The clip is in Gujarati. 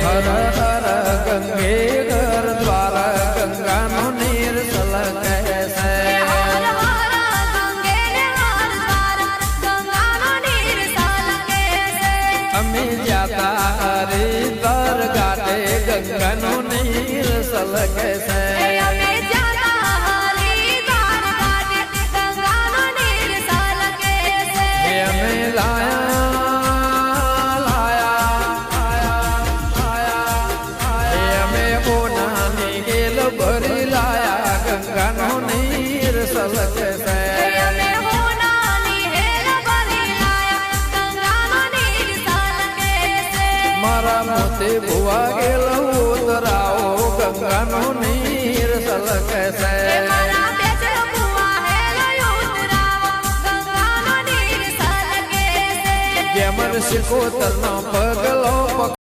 હર હર ગંગે ઘર દ્વાર ગંગાનું નીર સલકે છે અમે જાતા હરિદ્વાર ઘાટે ગંગાનું નીર સલકે છે ભરી લાયા ગંગાનું નીર સલકે છે મારા મોતે ભુવા ગેલ ઉતરાઓ ગંગાનું નીર સલકે છે જેમર શિકોતર નો પગલો